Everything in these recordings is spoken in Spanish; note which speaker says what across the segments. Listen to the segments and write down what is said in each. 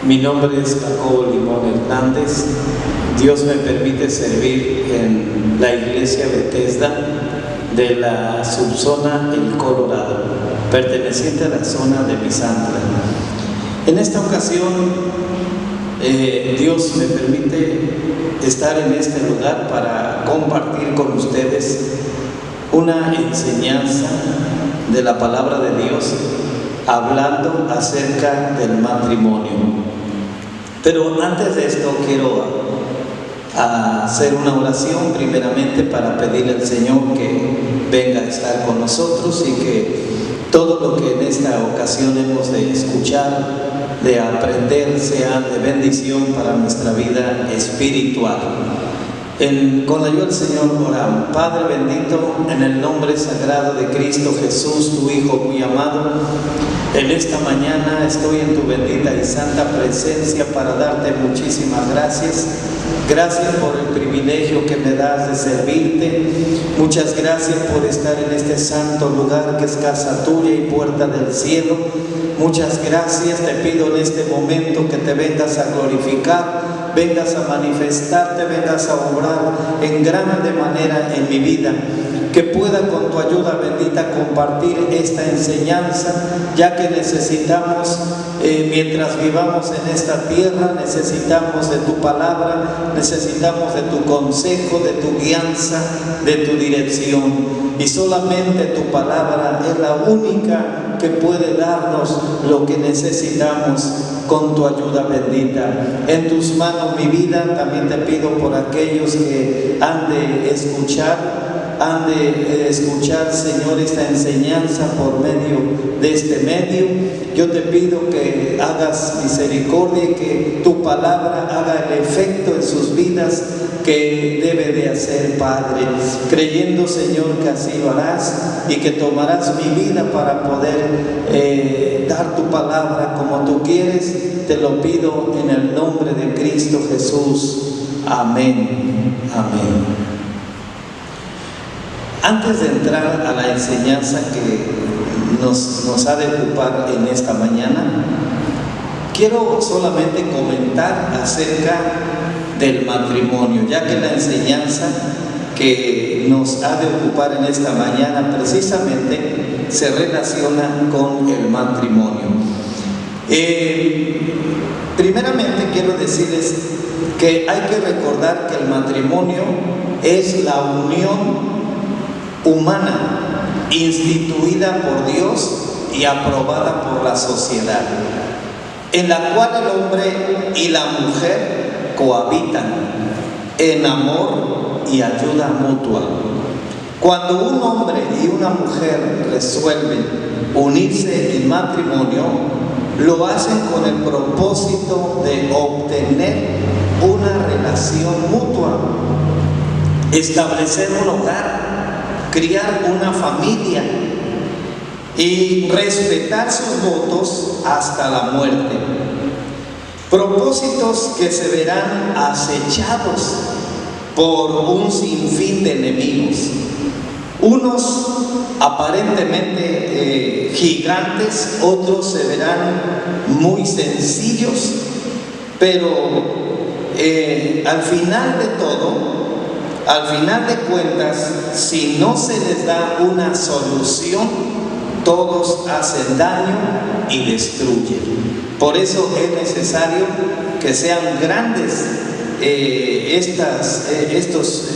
Speaker 1: Mi nombre es Jacobo Limón Hernández. Dios me permite servir en la iglesia Bethesda de la subzona El Colorado, perteneciente a la zona de Misantla. En esta ocasión, Dios me permite estar en este lugar para compartir con ustedes una enseñanza de la palabra de Dios, hablando acerca del matrimonio. Pero antes de esto quiero hacer una oración primeramente para pedirle al Señor que venga a estar con nosotros y que todo lo que en esta ocasión hemos de escuchar, de aprender, sea de bendición para nuestra vida espiritual. Con la ayuda del Señor oramos. Padre bendito, en el nombre sagrado de Cristo Jesús, tu Hijo muy amado, en esta mañana estoy en tu bendita y santa presencia para darte muchísimas gracias. Gracias por el privilegio que me das de servirte. Muchas gracias por estar en este santo lugar que es casa tuya y puerta del cielo. Muchas gracias, te pido en este momento que te vengas a glorificar, vengas a manifestarte, vengas a obrar en grande manera en mi vida. Que pueda con tu ayuda bendita compartir esta enseñanza, ya que necesitamos, mientras vivamos en esta tierra, necesitamos de tu palabra, necesitamos de tu consejo, de tu guianza, de tu dirección. Y solamente tu palabra es la única que puede darnos lo que necesitamos con tu ayuda bendita. En tus manos mi vida, también te pido por aquellos que han de escuchar, Señor, esta enseñanza por medio de este medio. Yo te pido que hagas misericordia y que tu palabra haga el efecto en sus vidas que debe de hacer, Padre, creyendo, Señor, que así lo harás y que tomarás mi vida para poder dar tu palabra como tú quieres. Te lo pido en el nombre de Cristo Jesús. Amén. Amén. Antes de entrar a la enseñanza que nos ha de ocupar en esta mañana, quiero solamente comentar acerca del matrimonio, ya que la enseñanza que nos ha de ocupar en esta mañana precisamente se relaciona con el matrimonio. Primeramente quiero decirles que hay que recordar que el matrimonio es la unión humana instituida por Dios y aprobada por la sociedad, en la cual el hombre y la mujer cohabitan en amor y ayuda mutua. Cuando un hombre y una mujer resuelven unirse en matrimonio, lo hacen con el propósito de obtener una relación mutua, establecer un hogar, criar una familia y respetar sus votos hasta la muerte. Propósitos que se verán acechados por un sinfín de enemigos, unos aparentemente gigantes, otros se verán muy sencillos, pero al final de todo, al final de cuentas, si no se les da una solución, todos hacen daño y destruyen. Por eso es necesario que sean grandes estos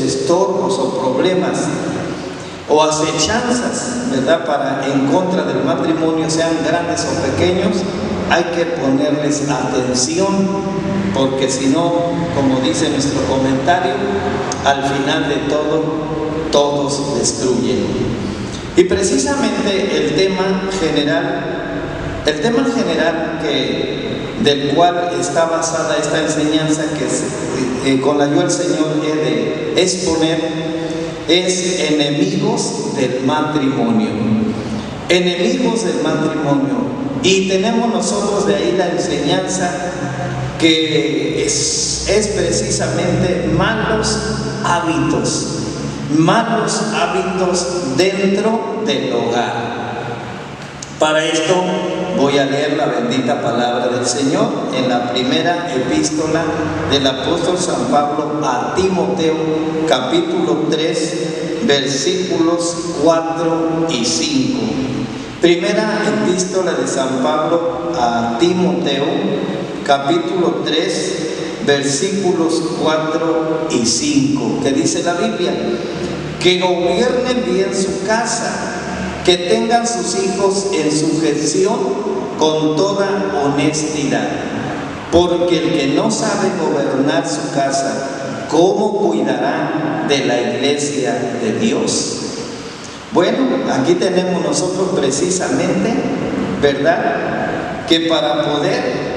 Speaker 1: estorbos o problemas o acechanzas, ¿verdad?, para en contra del matrimonio, sean grandes o pequeños. Hay que ponerles atención, porque si no, como dice nuestro comentario, al final de todo, todos destruyen. Y precisamente el tema general del cual está basada esta enseñanza, que con la ayuda del Señor he de exponer, es enemigos del matrimonio. Enemigos del matrimonio. Y tenemos nosotros de ahí la enseñanza que es precisamente malos hábitos dentro del hogar. Para esto voy a leer la bendita palabra del Señor en la primera epístola del apóstol San Pablo a Timoteo, capítulo 3, versículos 4 y 5. Primera epístola de San Pablo a Timoteo, capítulo 3, versículos 4 y 5, que dice la Biblia: que gobiernen bien su casa, que tengan sus hijos en sujeción con toda honestidad, porque el que no sabe gobernar su casa, ¿cómo cuidará de la iglesia de Dios? Bueno, aquí tenemos nosotros precisamente, ¿verdad?, que para poder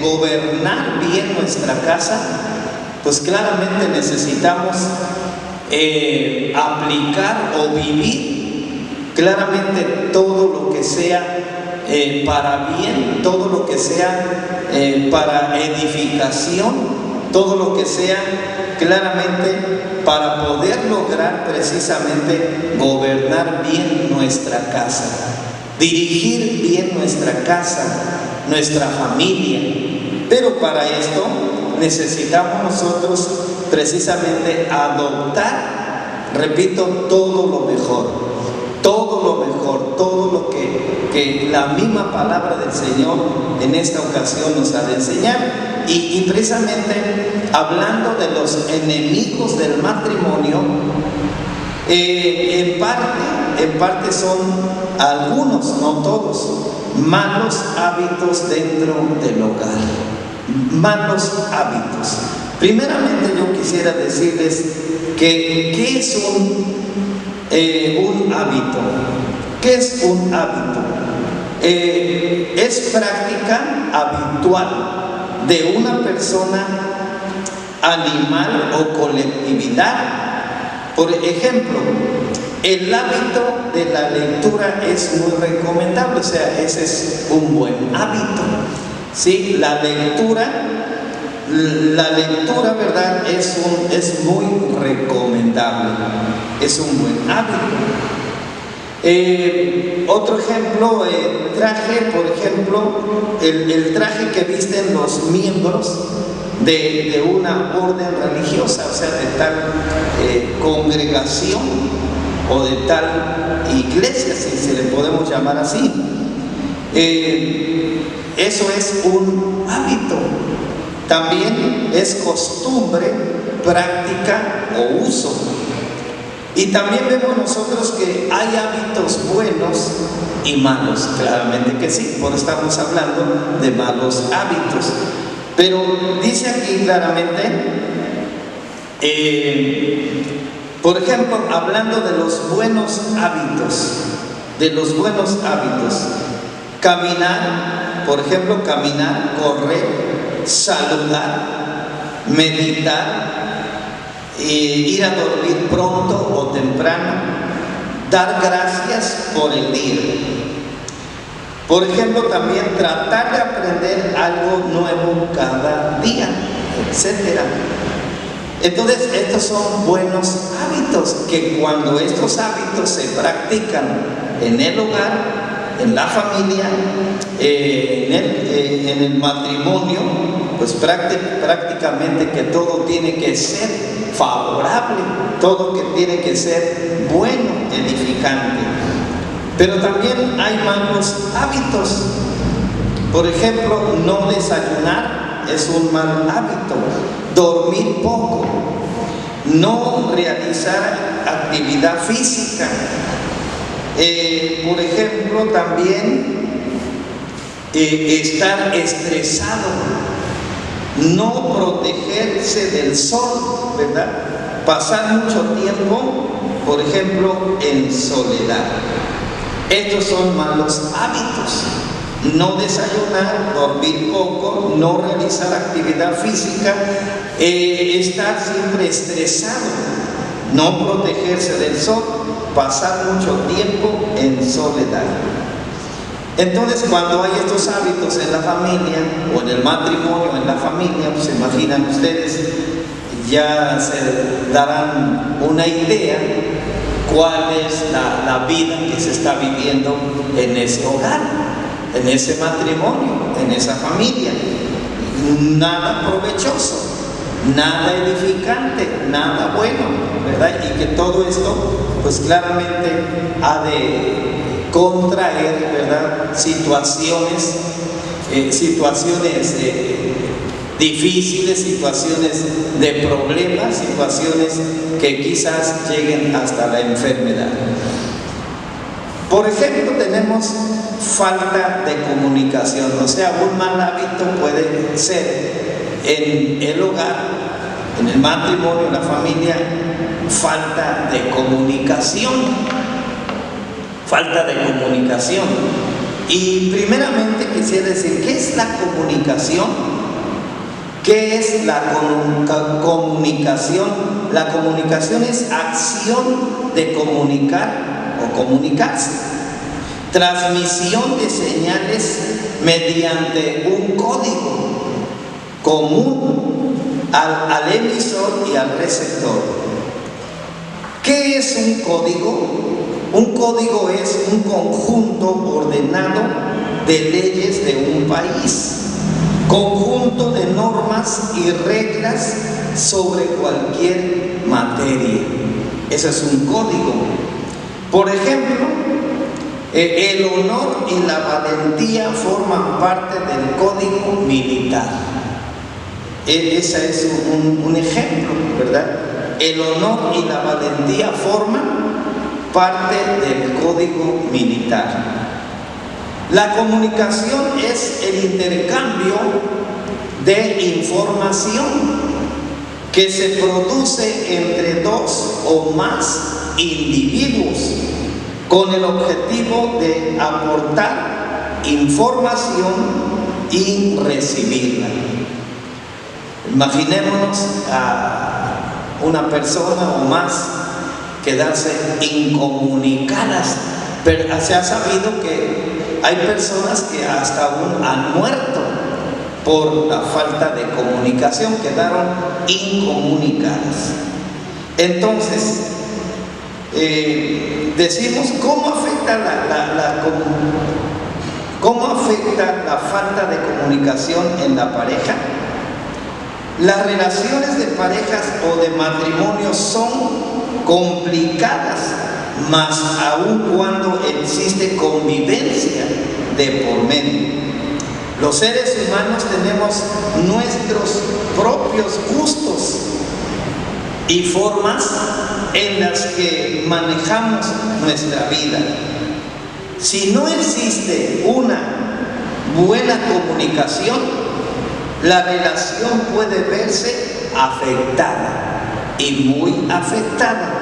Speaker 1: gobernar bien nuestra casa, pues claramente necesitamos aplicar o vivir claramente todo lo que sea para bien, todo lo que sea para edificación, todo lo que sea claramente para poder lograr precisamente gobernar bien nuestra casa, dirigir bien nuestra casa, nuestra familia. Pero para esto necesitamos nosotros precisamente adoptar, repito, todo lo mejor, todo lo que la misma palabra del Señor en esta ocasión nos ha de enseñar. Y precisamente hablando de los enemigos del matrimonio, en parte son algunos, no todos, malos hábitos dentro del hogar. Malos hábitos. Primeramente yo quisiera decirles que ¿qué es un hábito? ¿Qué es un hábito? Es práctica habitual de una persona, animal o colectividad. Por ejemplo, el hábito de la lectura es muy recomendable, o sea, ese es un buen hábito. Sí, la lectura, ¿verdad?, es muy recomendable, es un buen hábito. Otro ejemplo, traje, por ejemplo, el traje que visten los miembros de una orden religiosa, o sea, de tal congregación o de tal iglesia, si se le podemos llamar así. Eso es un hábito. También es costumbre, práctica o uso. Y también vemos nosotros que hay hábitos buenos y malos. Claramente que sí, por eso estamos hablando de malos hábitos. Pero dice aquí claramente, por ejemplo, hablando de los buenos hábitos, caminar, por ejemplo, caminar, correr, saludar, meditar, ir a dormir pronto o temprano, dar gracias por el día. Por ejemplo, también tratar de aprender algo nuevo cada día, etc. Entonces, estos son buenos hábitos que cuando estos hábitos se practican en el hogar, en la familia, en el matrimonio, pues prácticamente que todo tiene que ser favorable, todo que tiene que ser bueno, edificante. Pero también hay malos hábitos. Por ejemplo, no desayunar es un mal hábito. Dormir poco. No realizar actividad física. Por ejemplo, también estar estresado. No protegerse del sol, ¿verdad? Pasar mucho tiempo, por ejemplo, en soledad. Estos son malos hábitos. No desayunar, dormir poco, no realizar actividad física, estar siempre estresado, no protegerse del sol, pasar mucho tiempo en soledad. Entonces, cuando hay estos hábitos en la familia o en el matrimonio, en la familia, pues se imaginan ustedes, ya se darán una idea cuál es la vida que se está viviendo en ese hogar, en ese matrimonio, en esa familia. Nada provechoso, nada edificante, nada bueno, ¿verdad? Y que todo esto, pues claramente ha de contraer, ¿verdad?, situaciones difíciles, situaciones de problemas, situaciones que quizás lleguen hasta la enfermedad. Por ejemplo, tenemos falta de comunicación, o sea, un mal hábito puede ser en el hogar, en el matrimonio, en la familia, falta de comunicación. Falta de comunicación. Y primeramente quisiera decir, ¿qué es la comunicación? ¿Qué es la comunicación? La comunicación es acción de comunicar o comunicarse. Transmisión de señales mediante un código común al emisor y al receptor. ¿Qué es un código? Un código es un conjunto ordenado de leyes de un país, conjunto de normas y reglas sobre cualquier materia. Ese es un código. Por ejemplo, el honor y la valentía forman parte del código militar. Ese es un ejemplo, ¿verdad? El honor y la valentía forman parte del código militar. La comunicación es el intercambio de información que se produce entre dos o más individuos con el objetivo de aportar información y recibirla. Imaginémonos a una persona o más quedarse incomunicadas, pero se ha sabido que hay personas que hasta aún han muerto por la falta de comunicación, quedaron incomunicadas. Entonces, decimos, ¿cómo afecta la falta de comunicación en la pareja? Las relaciones de parejas o de matrimonio son complicadas, más aún cuando existe convivencia de por medio. Los seres humanos tenemos nuestros propios gustos y formas en las que manejamos nuestra vida. Si no existe una buena comunicación, la relación puede verse afectada y muy afectada.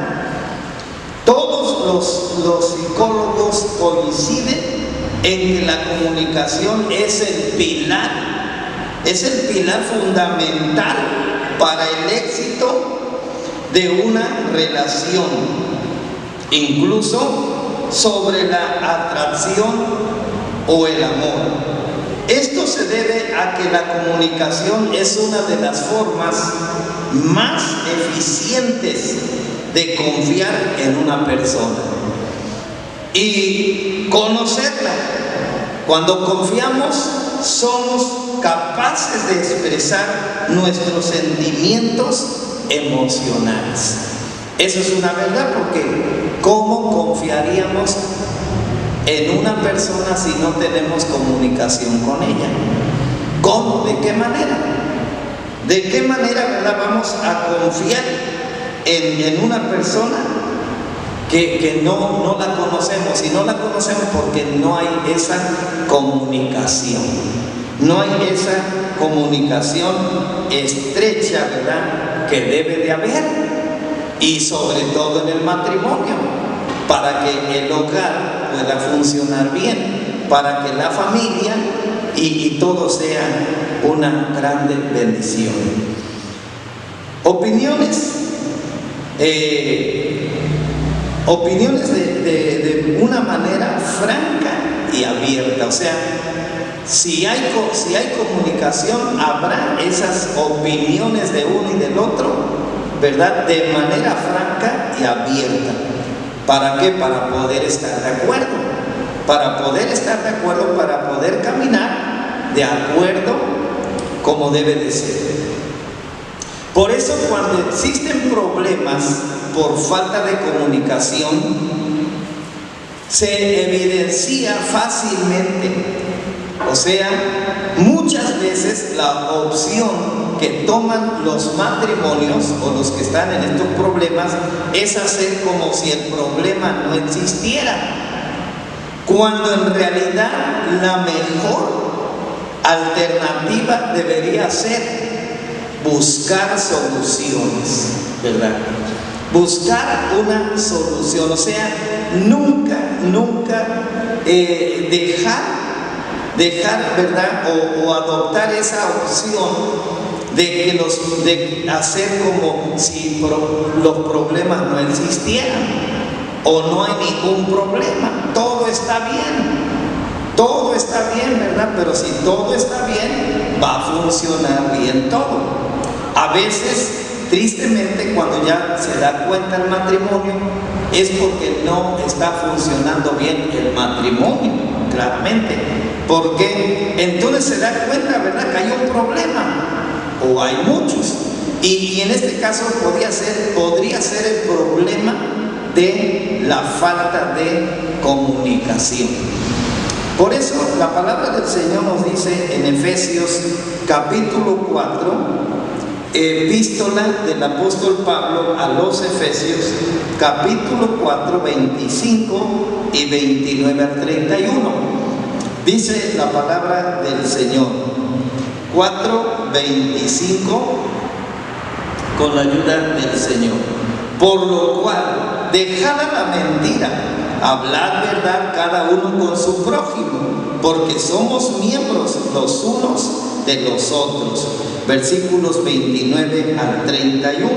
Speaker 1: Todos los psicólogos coinciden en que la comunicación es el pilar fundamental para el éxito de una relación, incluso sobre la atracción o el amor. Esto se debe a que la comunicación es una de las formas más eficientes de confiar en una persona y conocerla. Cuando confiamos, somos capaces de expresar nuestros sentimientos emocionales. Eso es una verdad, porque ¿cómo confiaríamos en una persona si no tenemos comunicación con ella? ¿Cómo? ¿De qué manera? ¿De qué manera, verdad, vamos a confiar en una persona que no la conocemos? Y no la conocemos porque no hay esa comunicación. No hay esa comunicación estrecha, ¿verdad?, que debe de haber. Y sobre todo en el matrimonio, para que el hogar pueda funcionar bien, para que la familia y todo sea una grande bendición. Opiniones de una manera franca y abierta. O sea, si hay comunicación, habrá esas opiniones de uno y del otro, ¿verdad?, de manera franca y abierta. ¿Para qué? Para poder estar de acuerdo. Para poder estar de acuerdo, para poder caminar de acuerdo como debe de ser. Por eso cuando existen problemas por falta de comunicación, se evidencia fácilmente. O sea, muchas veces la opción que toman los matrimonios o los que están en estos problemas es hacer como si el problema no existiera, cuando en realidad la mejor alternativa debería ser buscar soluciones, ¿verdad? Buscar una solución, o sea, nunca dejar, ¿verdad? O adoptar esa opción de hacer como si los problemas no existieran o no hay ningún problema. Todo está bien, ¿verdad? Pero si todo está bien, va a funcionar bien todo. A veces, tristemente, cuando ya se da cuenta el matrimonio, es porque no está funcionando bien el matrimonio, claramente. Porque entonces se da cuenta, ¿verdad?, que hay un problema, o hay muchos. Y en este caso podría ser el problema de la falta de comunicación. Por eso la palabra del Señor nos dice en Efesios capítulo 4, epístola del apóstol Pablo a los Efesios, capítulo 4, 25 y 29 al 31. Dice la palabra del Señor, 4:25, con la ayuda del Señor. Por lo cual, dejad la mentira, hablad verdad cada uno con su prójimo, porque somos miembros los unos de los otros. Versículos 29 al 31.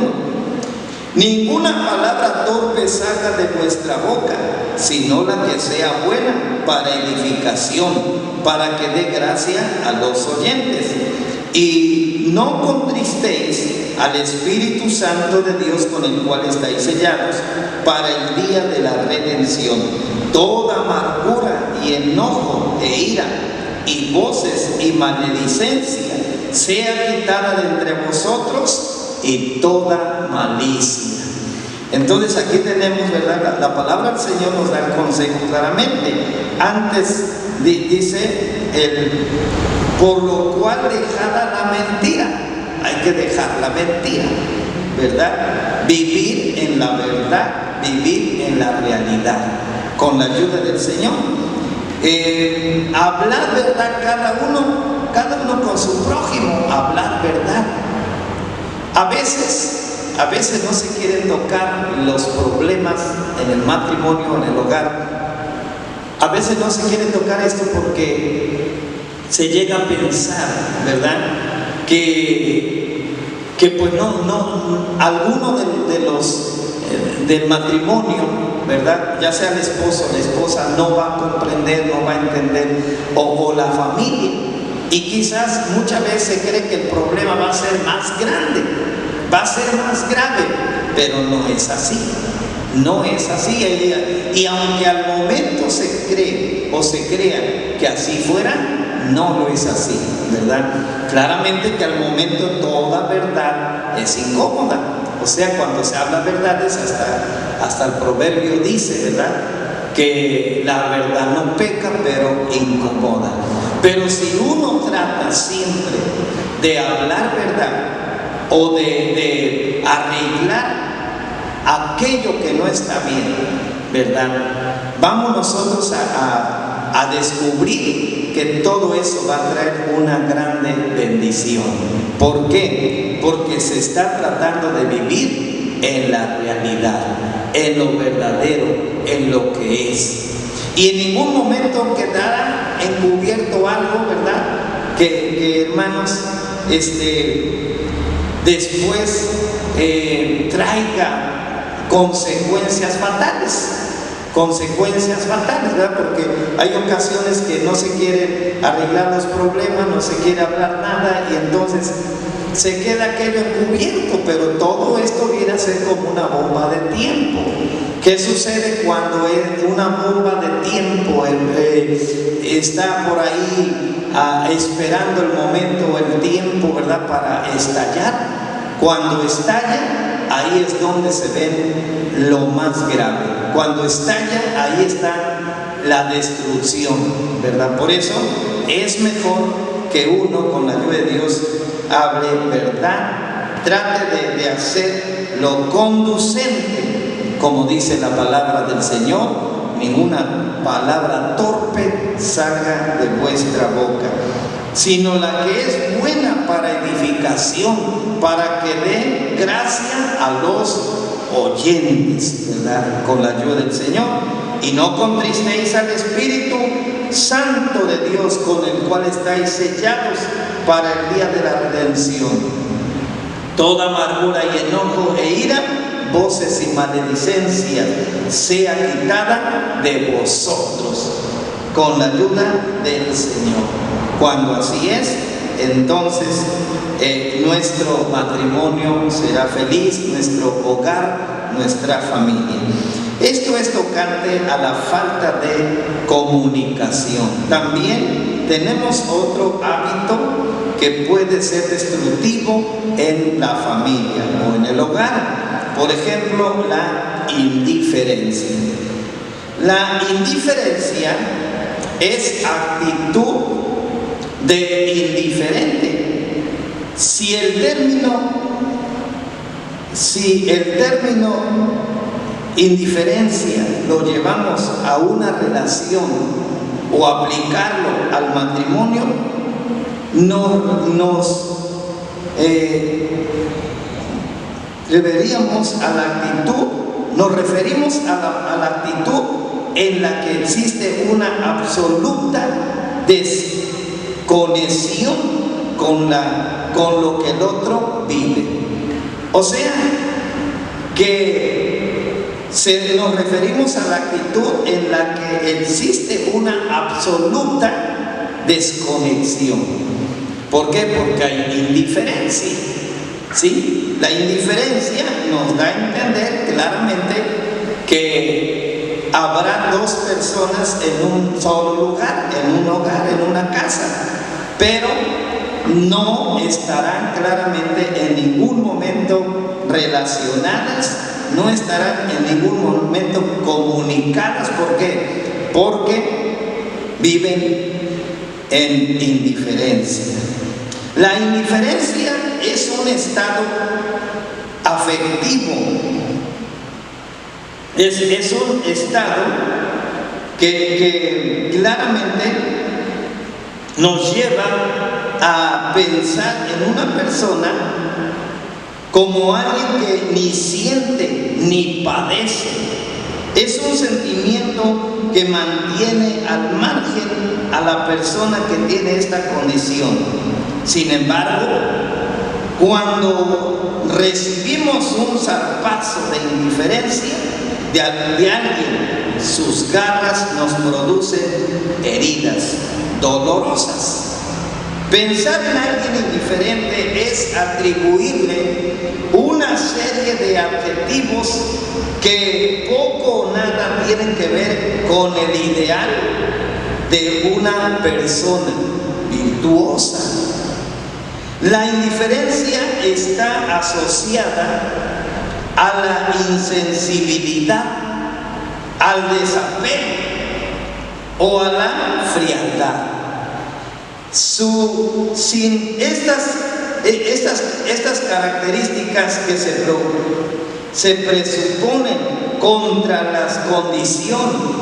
Speaker 1: Ninguna palabra torpe salga de vuestra boca, sino la que sea buena para edificación, para que dé gracia a los oyentes. Y no contristéis al Espíritu Santo de Dios, con el cual estáis sellados para el día de la redención. Toda amargura y enojo e ira y voces y maledicencia sea quitada de entre vosotros, y toda malicia. Entonces aquí tenemos, ¿verdad? La palabra del Señor nos da el consejo claramente. Antes dice por lo cual dejada la mentira. Hay que dejar la mentira, ¿verdad? Vivir en la verdad, vivir en la realidad, con la ayuda del Señor. Hablar verdad cada uno con su prójimo, hablar verdad. A veces no se quieren tocar los problemas en el matrimonio, en el hogar. A veces no se quiere tocar esto porque se llega a pensar, ¿verdad?, que pues alguno de los del matrimonio, ¿verdad?, ya sea el esposo o la esposa, no va a comprender, no va a entender, o la familia. Y quizás muchas veces se cree que el problema va a ser más grande, va a ser más grave, pero no es así. No es así. Y aunque al momento se cree o se crea que así fuera, no lo es así, ¿verdad? Claramente que al momento toda verdad es incómoda. O sea, cuando se habla verdades, hasta el proverbio dice, ¿verdad?, que la verdad no peca, pero incomoda. Pero si uno trata siempre de hablar verdad o de arreglar aquello que no está bien, ¿verdad?, vamos nosotros a descubrir que todo eso va a traer una grande bendición. ¿Por qué? Porque se está tratando de vivir en la realidad, en lo verdadero, en lo que es. Y en ningún momento quedará encubierto algo, ¿verdad?, que hermanos, después traiga consecuencias fatales, ¿verdad? Porque hay ocasiones que no se quieren arreglar los problemas, no se quiere hablar nada, y entonces se queda aquello encubierto. Pero todo esto viene a ser como una bomba de tiempo ¿Qué sucede cuando una bomba de tiempo está por ahí esperando el momento o el tiempo, ¿verdad?, para estallar? Cuando estalla, ahí es donde se ve lo más grave. Cuando estalla, ahí está la destrucción, ¿verdad? Por eso es mejor que uno, con la ayuda de Dios, hable verdad, trate de hacer lo conducente, como dice la palabra del Señor. Ninguna palabra torpe salga de vuestra boca, sino la que es buena para edificación, para que dé gracia a los oyentes, ¿verdad?, con la ayuda del Señor. Y no contristéis al Espíritu Santo de Dios, con el cual estáis sellados para el día de la redención. Toda amargura y enojo e ira, voces y maledicencias, sea quitada de vosotros, con la ayuda del Señor. Cuando así es, entonces nuestro matrimonio será feliz, nuestro hogar, nuestra familia. Esto es tocante a la falta de comunicación. También tenemos otro hábito que puede ser destructivo en la familia o en el hogar. Por ejemplo, la indiferencia. La indiferencia es actitud de indiferente. Si el término indiferencia lo llevamos a una relación o aplicarlo al matrimonio, nos referimos a la actitud en la que existe una absoluta desconexión con lo que el otro vive. O sea, que nos referimos a la actitud en la que existe una absoluta desconexión. ¿Por qué? Porque hay indiferencia, ¿sí? La indiferencia nos da a entender claramente que habrá dos personas en un solo lugar, en un hogar, en una casa, pero no estarán claramente en ningún momento relacionadas, no estarán en ningún momento comunicadas. ¿Por qué? Porque viven en indiferencia. La indiferencia es un estado afectivo, es un estado que claramente nos lleva a pensar en una persona como alguien que ni siente ni padece. Es un sentimiento que mantiene al margen a la persona que tiene esta condición. Sin embargo, cuando recibimos un zarpazo de indiferencia de alguien, sus garras nos producen heridas dolorosas. Pensar en alguien indiferente es atribuirle una serie de adjetivos que poco o nada tienen que ver con el ideal de una persona virtuosa. La indiferencia está asociada a la insensibilidad, al desapego o a la frialdad. Sin estas características que se presuponen contra la condición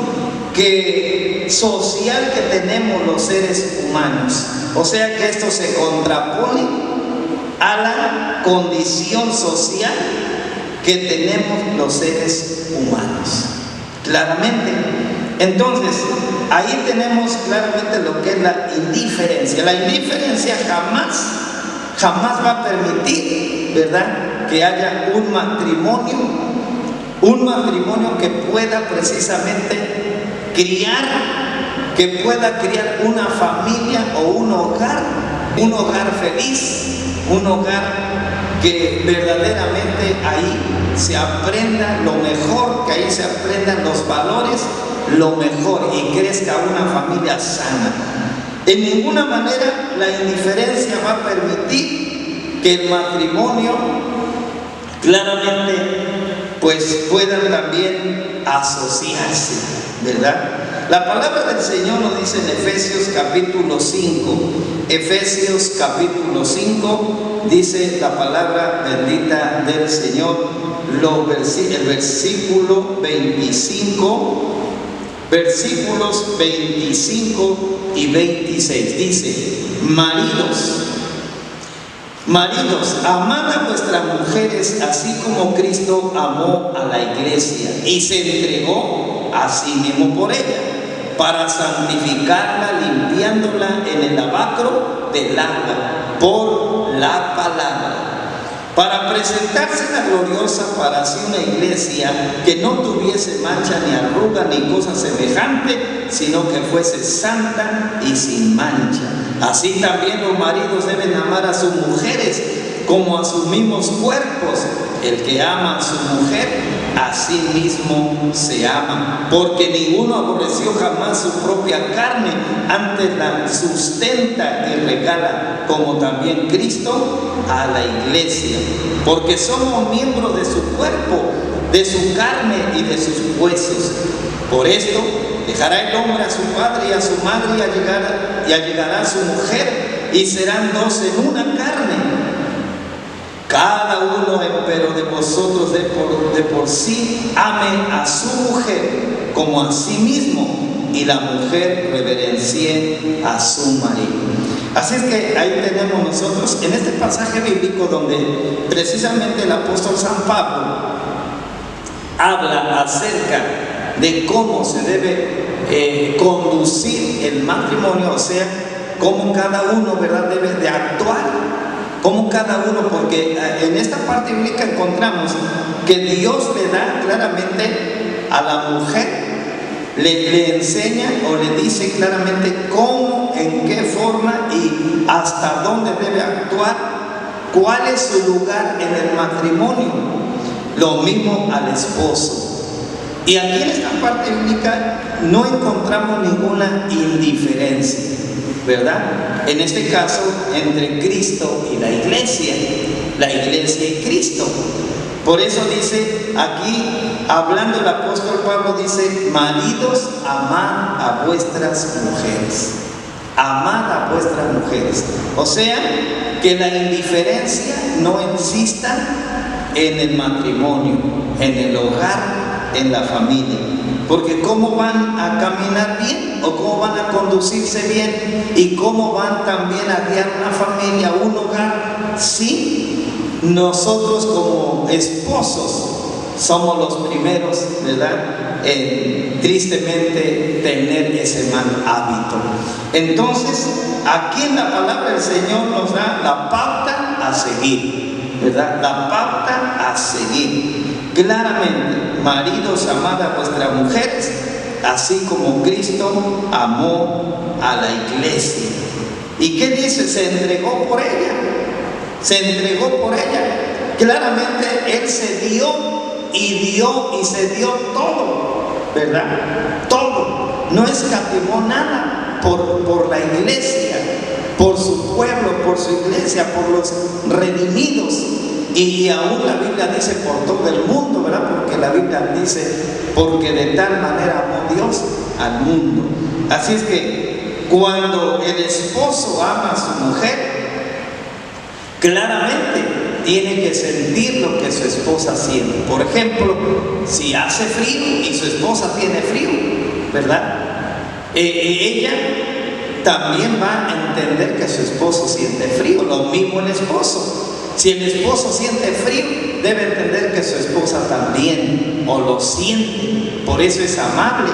Speaker 1: social que tenemos los seres humanos, o sea que esto se contrapone a la condición social que tenemos los seres humanos, claramente. Entonces, ahí tenemos claramente lo que es la indiferencia. La indiferencia jamás va a permitir, ¿verdad?, que haya un matrimonio que pueda precisamente que pueda criar una familia o un hogar feliz, un hogar
Speaker 2: que verdaderamente ahí se aprenda lo mejor, que ahí se aprendan los valores, lo mejor, y crezca una familia sana. En ninguna manera la indiferencia va a permitir que el matrimonio claramente pues puedan también asociarse, ¿verdad? La palabra del Señor nos dice en Efesios capítulo 5, Efesios capítulo 5, dice la palabra bendita del Señor, el versículo 25, versículos 25 y 26, dice: Maridos, amad a vuestras mujeres así como Cristo amó a la iglesia y se entregó a sí mismo por ella, para santificarla, limpiándola en el lavacro del agua por la palabra, para presentársela gloriosa para sí una iglesia que no tuviese mancha ni arruga ni cosa semejante, sino que fuese santa y sin mancha. Así también los maridos deben amar a sus mujeres como a sus mismos cuerpos. El que ama a su mujer, a sí mismo se ama, porque ninguno aborreció jamás su propia carne, antes la sustenta y regala, como también Cristo a la iglesia, porque somos miembros de su cuerpo, de su carne y de sus huesos. Por esto dejará el hombre a su padre y a su madre, y allegará a su mujer, y serán dos en una carne. Cada uno, empero, de vosotros de por sí ame a su mujer como a sí mismo, y la mujer reverencie a su marido. Así es que ahí tenemos nosotros, en este pasaje bíblico, donde precisamente el apóstol San Pablo habla acerca de cómo se debe conducir el matrimonio, o sea, cómo cada uno, ¿verdad?, debe de actuar. Como cada uno, porque en esta parte bíblica encontramos que Dios le da claramente a la mujer, le enseña o le dice claramente cómo, en qué forma y hasta dónde debe actuar, cuál es su lugar en el matrimonio. Lo mismo al esposo. Y aquí en esta parte bíblica no encontramos ninguna indiferencia, ¿verdad? En este caso, entre Cristo y la iglesia y Cristo. Por eso dice aquí, hablando el apóstol Pablo, dice: maridos, amad a vuestras mujeres. Amad a vuestras mujeres. O sea, que la indiferencia no exista en el matrimonio, en el hogar, en la familia. Porque ¿cómo van a caminar bien? ¿O cómo van a conducirse bien? ¿Y cómo van también a guiar una familia, un hogar? Sí, nosotros como esposos somos los primeros, ¿verdad?, en tristemente tener ese mal hábito. Entonces, aquí en la palabra del Señor nos da la pauta a seguir, ¿verdad? La pauta a seguir. Claramente: maridos, amad a vuestras mujeres, así como Cristo amó a la iglesia. ¿Y qué dice? Se entregó por ella. Se entregó por ella. Claramente Él se dio y se dio todo, ¿verdad? Todo. No escatimó nada por la iglesia, por su pueblo, por su iglesia, por los redimidos. Y aún la Biblia dice por todo el mundo, ¿verdad? Porque la Biblia dice: porque de tal manera amó Dios al mundo. Así es que cuando el esposo ama a su mujer, claramente tiene que sentir lo que su esposa siente. Por ejemplo, si hace frío y su esposa tiene frío, ¿verdad? Ella también va a entender que su esposo siente frío. Lo mismo el esposo. Si el esposo siente frío, debe entender que su esposa también, o lo siente. Por eso es amable,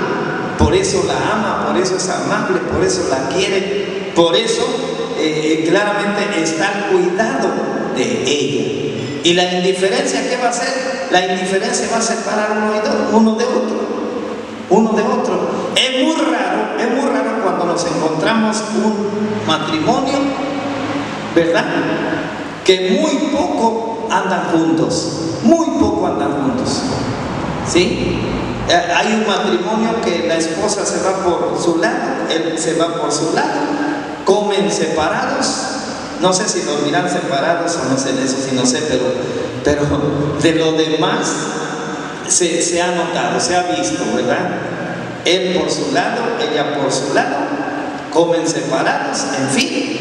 Speaker 2: por eso la ama, por eso es amable, por eso la quiere, por eso claramente está al cuidado de ella. ¿Y la indiferencia qué va a hacer? La indiferencia va a separar uno de otro. Es muy raro cuando nos encontramos un matrimonio, ¿verdad?, que muy poco andan juntos, muy poco andan juntos, ¿sí? Hay un matrimonio que la esposa se va por su lado, él se va por su lado, comen separados, no sé si dormirán separados o no sé de eso, si no sé, pero de lo demás se ha notado, se ha visto, ¿verdad? Él por su lado, ella por su lado, comen separados, en fin.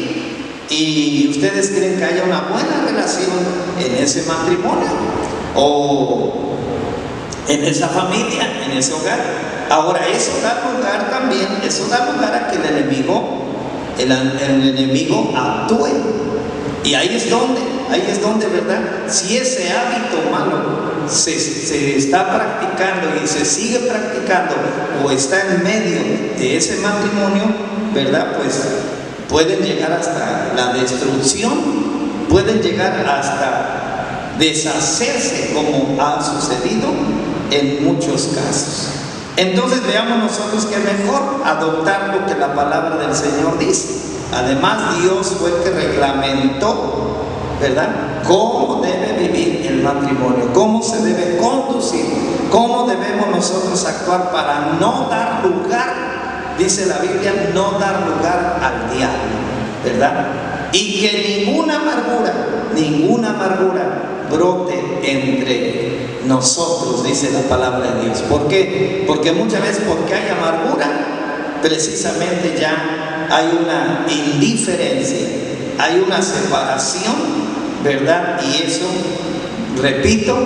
Speaker 2: ¿Y ustedes creen que haya una buena relación en ese matrimonio o en esa familia, en ese hogar? Ahora, eso da lugar también, eso da lugar a que el enemigo actúe. Y ahí es donde, ¿verdad? Si ese hábito malo se está practicando y se sigue practicando o está en medio de ese matrimonio, ¿verdad? Pues pueden llegar hasta la destrucción, pueden llegar hasta deshacerse, como ha sucedido en muchos casos. Entonces veamos nosotros que es mejor adoptar lo que la palabra del Señor dice. Además, Dios fue el que reglamentó, ¿verdad?, cómo debe vivir el matrimonio, cómo se debe conducir, cómo debemos nosotros actuar para no dar lugar, dice la Biblia, no dar lugar al diablo, ¿verdad? Y que ninguna amargura brote entre nosotros, dice la palabra de Dios. ¿Por qué? Porque muchas veces, porque hay amargura, precisamente ya hay una indiferencia, hay una separación, ¿verdad? Y eso, repito,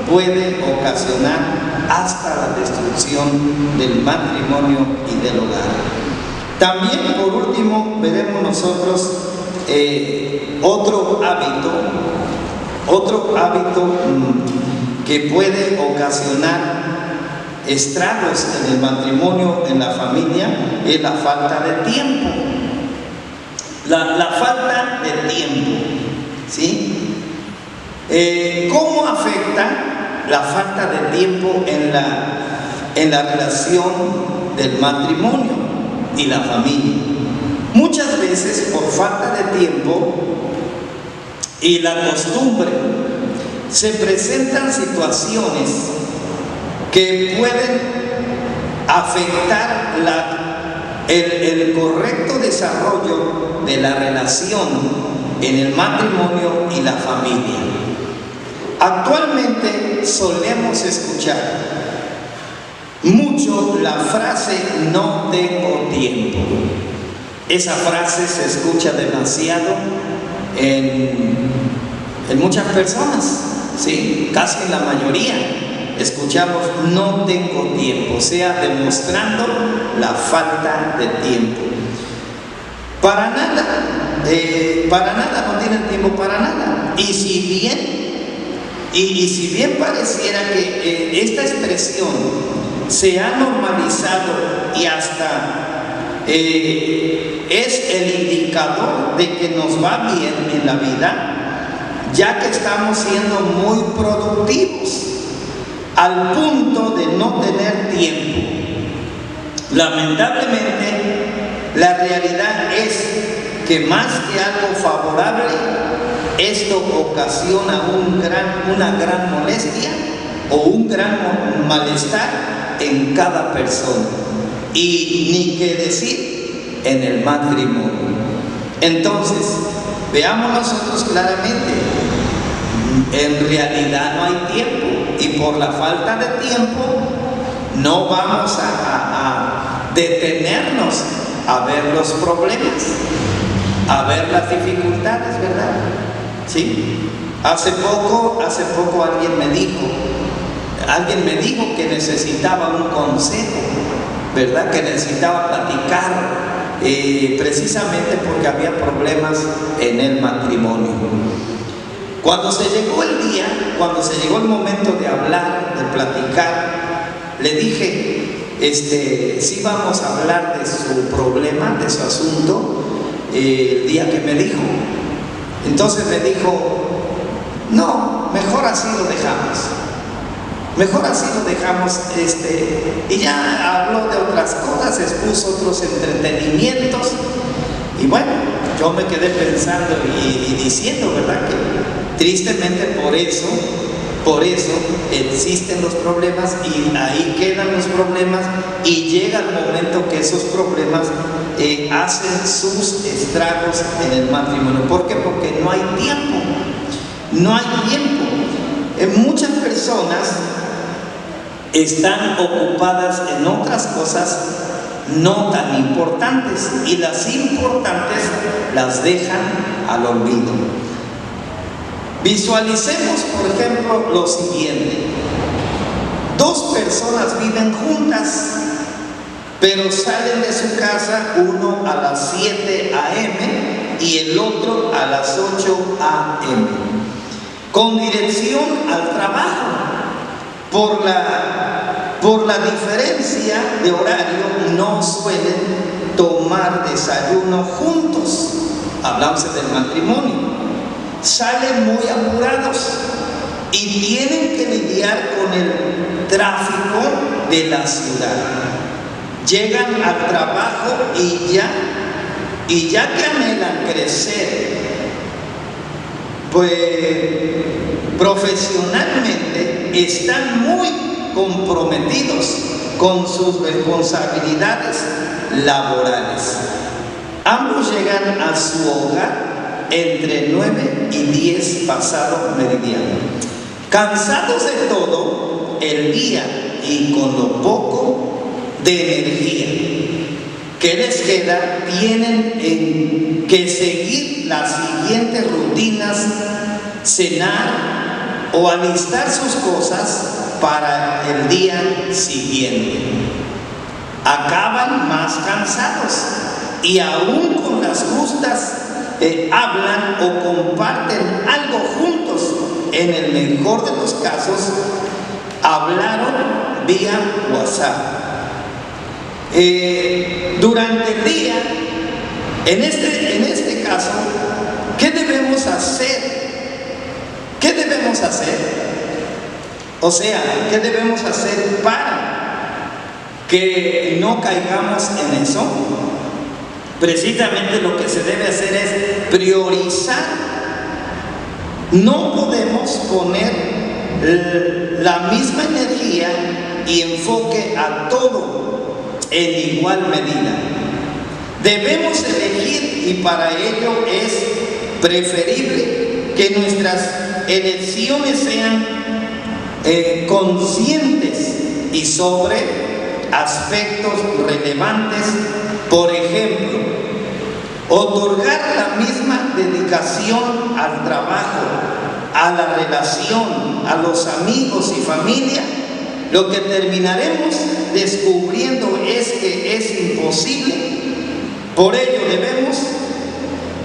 Speaker 2: puede ocasionar hasta la destrucción del matrimonio y del hogar. También, por último, veremos nosotros otro hábito que puede ocasionar estragos en el matrimonio, en la familia, es la falta de tiempo. La falta de tiempo, ¿sí? ¿Cómo afecta la falta de tiempo en la relación del matrimonio y la familia? Muchas veces, por falta de tiempo y la costumbre, se presentan situaciones que pueden afectar el correcto desarrollo de la relación en el matrimonio y la familia. Actualmente solemos escuchar mucho la frase "no tengo tiempo". Esa frase se escucha demasiado en muchas personas, ¿sí? Casi en la mayoría escuchamos "no tengo tiempo", o sea, demostrando la falta de tiempo. Para nada no tienen tiempo para nada. Y si bien pareciera que esta expresión se ha normalizado y hasta es el indicador de que nos va bien en la vida, ya que estamos siendo muy productivos, al punto de no tener tiempo. Lamentablemente, la realidad es que más que algo favorable, esto ocasiona una gran molestia o un gran malestar en cada persona, y ni qué decir en el matrimonio. Entonces, veamos nosotros claramente, en realidad no hay tiempo, y por la falta de tiempo no vamos a detenernos a ver los problemas, a ver las dificultades, ¿verdad? ¿Sí? Hace poco alguien me dijo que necesitaba un consejo, ¿verdad? Que necesitaba platicar, precisamente porque había problemas en el matrimonio. Cuando se llegó el momento de hablar, de platicar, le dije, sí vamos a hablar de su problema, de su asunto, el día que me dijo. Entonces me dijo, no, mejor así lo dejamos, y ya habló de otras cosas, expuso otros entretenimientos, y bueno, yo me quedé pensando y diciendo, ¿verdad?, Tristemente por eso existen los problemas y ahí quedan los problemas y llega el momento que esos problemas hacen sus estragos en el matrimonio. ¿Por qué? Porque no hay tiempo. No hay tiempo. Muchas personas están ocupadas en otras cosas no tan importantes y las importantes las dejan al olvido. Visualicemos, por ejemplo, lo siguiente. Dos personas viven juntas, pero salen de su casa, uno a las 7 a.m. y el otro a las 8 a.m. con dirección al trabajo. Por la diferencia de horario no suelen tomar desayuno juntos. Hablamos del matrimonio. Salen muy apurados y tienen que lidiar con el tráfico de la ciudad. Llegan al trabajo y ya que anhelan crecer, pues profesionalmente están muy comprometidos con sus responsabilidades laborales. Ambos llegan a su hogar entre 9 y 10 pasado meridiano, cansados de todo el día y con lo poco de energía que les queda, tienen que seguir las siguientes rutinas: cenar o alistar sus cosas para el día siguiente. Acaban más cansados y aún con las justas hablan o comparten algo juntos. En el mejor de los casos, hablaron vía WhatsApp. Durante el día, en este caso, ¿qué debemos hacer? ¿Qué debemos hacer? O sea, ¿qué debemos hacer para que no caigamos en eso? Precisamente lo que se debe hacer es priorizar. No podemos poner la misma energía y enfoque a todo en igual medida. Debemos elegir y para ello es preferible que nuestras elecciones sean conscientes y sobre aspectos relevantes. Por ejemplo, otorgar la misma dedicación al trabajo, a la relación, a los amigos y familia. Lo que terminaremos descubriendo es que es imposible. Por ello debemos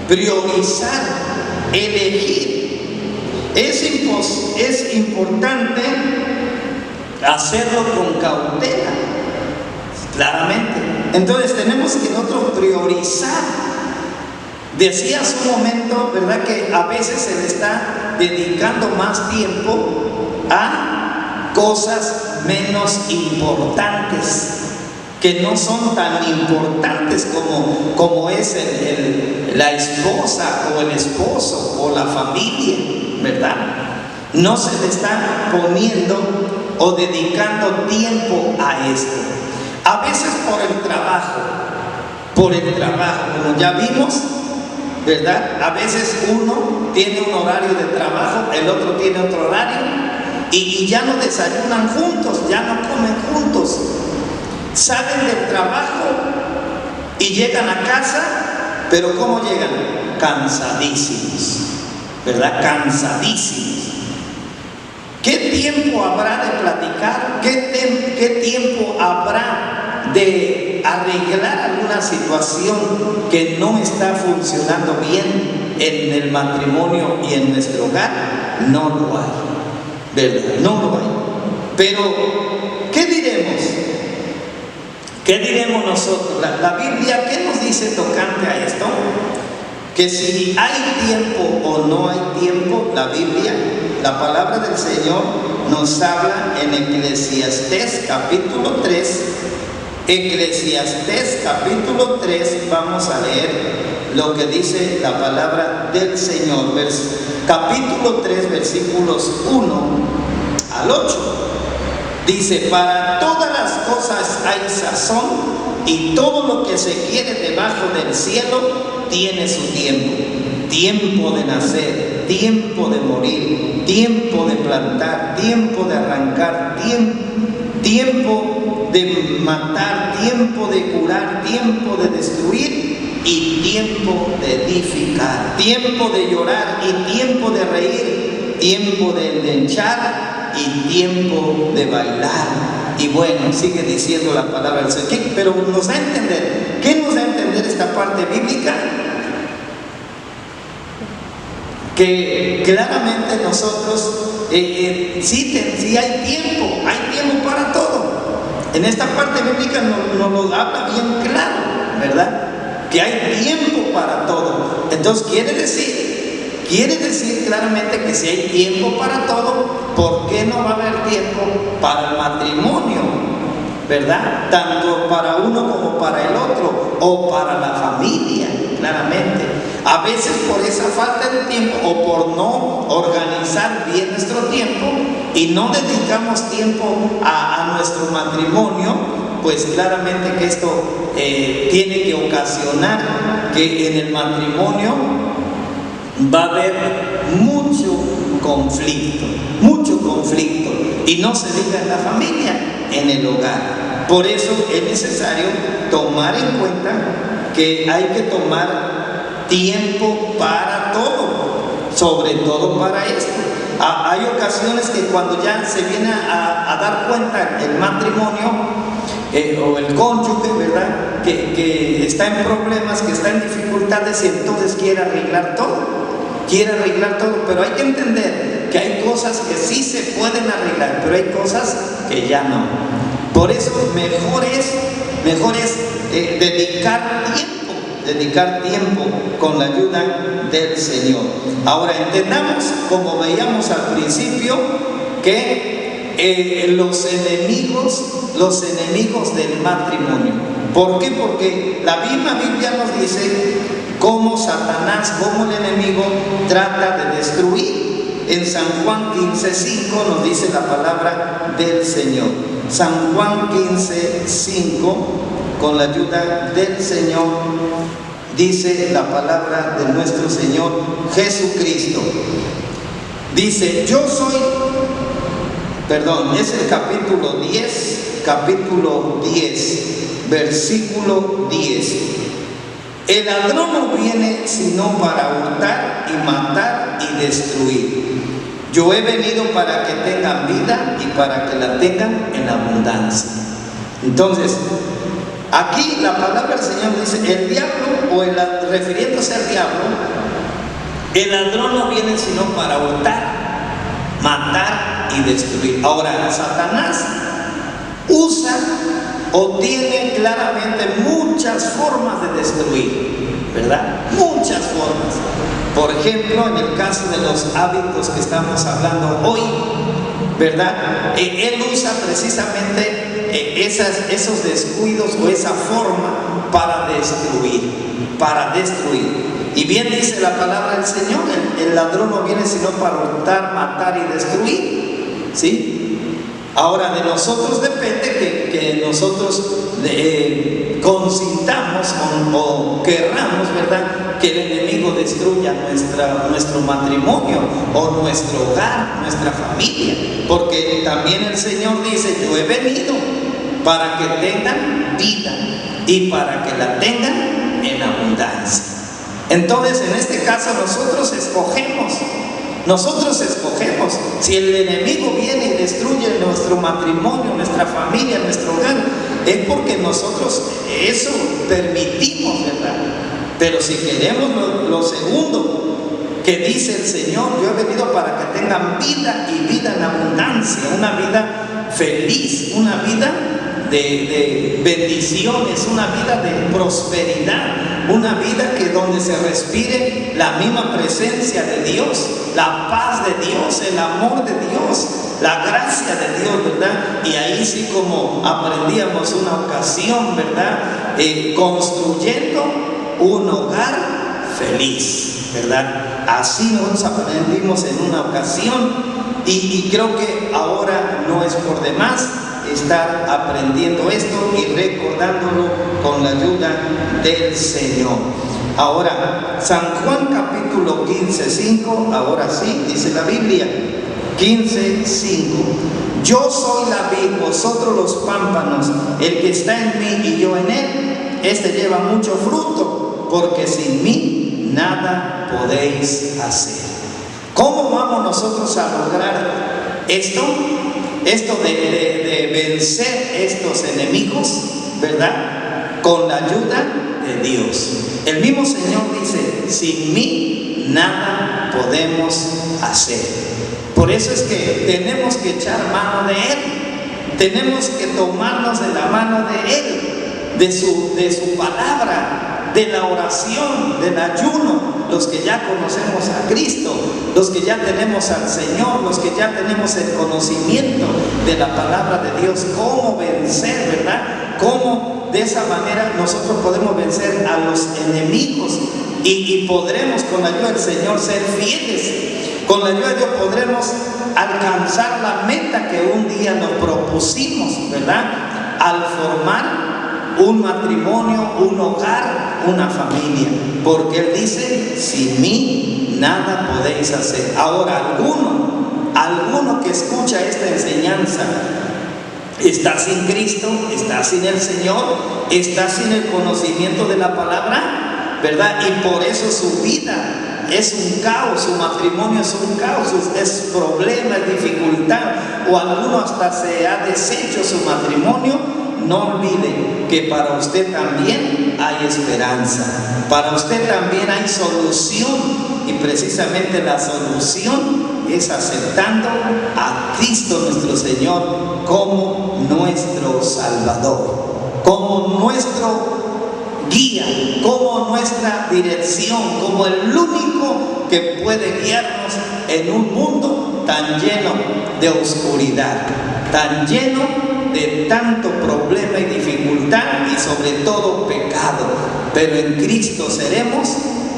Speaker 2: priorizar, elegir. Es importante hacerlo con cautela, claramente. Entonces tenemos que nosotros priorizar. Decía hace un momento, ¿verdad?, que a veces se le está dedicando más tiempo a cosas menos importantes, que no son tan importantes como es la esposa o el esposo o la familia, ¿verdad? No se le está poniendo o dedicando tiempo a esto. A veces por el trabajo, como ya vimos, ¿verdad? A veces uno tiene un horario de trabajo, el otro tiene otro horario y ya no desayunan juntos, ya no comen juntos. Salen del trabajo y llegan a casa, pero ¿cómo llegan? Cansadísimos, ¿verdad? Cansadísimos. ¿Qué tiempo habrá de platicar? ¿Qué tiempo habrá de arreglar alguna situación que no está funcionando bien en el matrimonio y en nuestro hogar? No lo hay, ¿verdad? No lo hay. Pero, ¿qué diremos? ¿Qué diremos nosotros? La Biblia, ¿qué nos dice tocante a esto? Que si hay tiempo o no hay tiempo, la Biblia, la palabra del Señor nos habla en Eclesiastés capítulo 3. Eclesiastés capítulo 3, vamos a leer lo que dice la palabra del Señor. capítulo 3, versículos 1 al 8. Dice: para todas las cosas hay sazón, y todo lo que se quiere debajo del cielo tiene su tiempo. Tiempo de nacer, tiempo de morir, tiempo de plantar, tiempo de arrancar, tiempo de matar, tiempo de curar, tiempo de destruir y tiempo de edificar, tiempo de llorar y tiempo de reír, tiempo de endenchar y tiempo de bailar. Y bueno, sigue diciendo la palabra del Señor, pero nos da a entender, ¿qué nos da a entender esta parte bíblica? Que claramente nosotros, sí hay tiempo para todo. En esta parte bíblica nos lo habla bien claro, ¿verdad? Que hay tiempo para todo. Entonces quiere decir claramente que si hay tiempo para todo, ¿por qué no va a haber tiempo para el matrimonio? ¿Verdad? Tanto para uno como para el otro, o para la familia, claramente. A veces por esa falta de tiempo o por no organizar bien nuestro tiempo y no dedicamos tiempo a nuestro matrimonio, pues claramente que esto tiene que ocasionar que en el matrimonio va a haber mucho conflicto, y no se diga en la familia, en el hogar. Por eso es necesario tomar en cuenta que hay que tomar tiempo para todo, sobre todo para esto. Hay ocasiones que cuando ya se viene a dar cuenta el matrimonio o el cónyuge, ¿verdad? Que está en problemas, que está en dificultades, y entonces quiere arreglar todo, pero hay que entender que hay cosas que sí se pueden arreglar, pero hay cosas que ya no. Por eso mejor es dedicar tiempo con la ayuda del Señor. Ahora entendamos, como veíamos al principio, que los enemigos del matrimonio. ¿Por qué? Porque la misma Biblia nos dice cómo Satanás, cómo el enemigo trata de destruir. En San Juan 15:5 nos dice la palabra del Señor. San Juan 15:5, con la ayuda del Señor, dice la palabra de nuestro Señor Jesucristo. Dice: es el capítulo 10, versículo 10. El ladrón no viene sino para hurtar y matar y destruir. Yo he venido para que tengan vida y para que la tengan en abundancia. Entonces, aquí la palabra del Señor dice: el diablo, refiriéndose al diablo, el ladrón no viene sino para hurtar, matar y destruir. Ahora, Satanás usa o tiene claramente muchas formas de destruir, ¿verdad? Muchas formas. Por ejemplo, en el caso de los hábitos que estamos hablando hoy, ¿verdad? Él usa precisamente esos descuidos o esa forma para destruir. Y bien dice la palabra del Señor: el ladrón no viene sino para hurtar, matar y destruir, ¿sí? Ahora, de nosotros depende que nosotros consintamos o querramos, ¿verdad?, que el enemigo destruya nuestro matrimonio o nuestro hogar, nuestra familia. Porque también el Señor dice: yo he venido para que tengan vida y para que la tengan en abundancia. Entonces, en este caso, nosotros escogemos. Si el enemigo viene y destruye nuestro matrimonio, nuestra familia, nuestro hogar, es porque nosotros eso permitimos, ¿verdad? Pero si queremos lo segundo que dice el Señor: yo he venido para que tengan vida y vida en abundancia, una vida feliz, una vida de bendiciones, una vida de prosperidad, una vida que donde se respire la misma presencia de Dios, la paz de Dios, el amor de Dios, la gracia de Dios, ¿verdad? Y ahí sí, como aprendíamos una ocasión, ¿verdad? Construyendo un hogar feliz, ¿verdad? Así nos aprendimos en una ocasión y creo que ahora no es por demás estar aprendiendo esto y recordándolo con la ayuda del Señor. Ahora, San Juan capítulo 15:5, ahora sí, dice la Biblia, 15:5. Yo soy la vid, vosotros los pámpanos, el que está en mí y yo en él, este lleva mucho fruto, porque sin mí nada podéis hacer. ¿Cómo vamos nosotros a lograr esto? Esto de vencer estos enemigos, ¿verdad? Con la ayuda de Dios. El mismo Señor dice, sin mí nada podemos hacer. Por eso es que tenemos que echar mano de Él, tenemos que tomarnos de la mano de Él, de su palabra, de la oración, del ayuno. Los que ya conocemos a Cristo, los que ya tenemos al Señor, los que ya tenemos el conocimiento de la palabra de Dios, cómo vencer, ¿verdad? Cómo de esa manera nosotros podemos vencer a los enemigos y podremos con la ayuda del Señor ser fieles. Con la ayuda de Dios podremos alcanzar la meta que un día nos propusimos, ¿verdad? Al formar un matrimonio, un hogar, una familia. Porque Él dice, sin mí nada podéis hacer. Ahora, alguno que escucha esta enseñanza está sin Cristo, está sin el Señor, está sin el conocimiento de la palabra, ¿verdad? Y por eso su vida es un caos, su matrimonio es un caos, es problema, es dificultad, o alguno hasta se ha deshecho su matrimonio. No olvide que para usted también hay esperanza, para usted también hay solución, y precisamente la solución es aceptando a Cristo nuestro Señor como nuestro Salvador, como nuestro guía, como nuestra dirección, como el único que puede guiarnos en un mundo tan lleno de oscuridad, tan lleno de tanto problema y dificultad y sobre todo pecado. Pero en Cristo seremos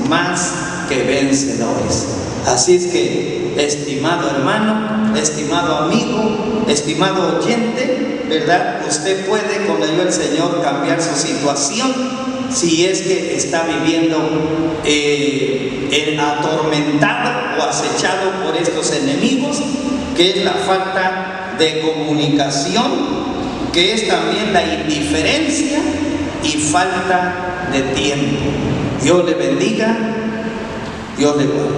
Speaker 2: más que vencedores. Así es que, estimado hermano, estimado amigo, estimado oyente, ¿verdad? Usted puede con la ayuda del Señor cambiar su situación si es que está viviendo atormentado o acechado por estos enemigos, que es la falta de comunicación, que es también la indiferencia y falta de tiempo. Dios le bendiga, Dios le guarde.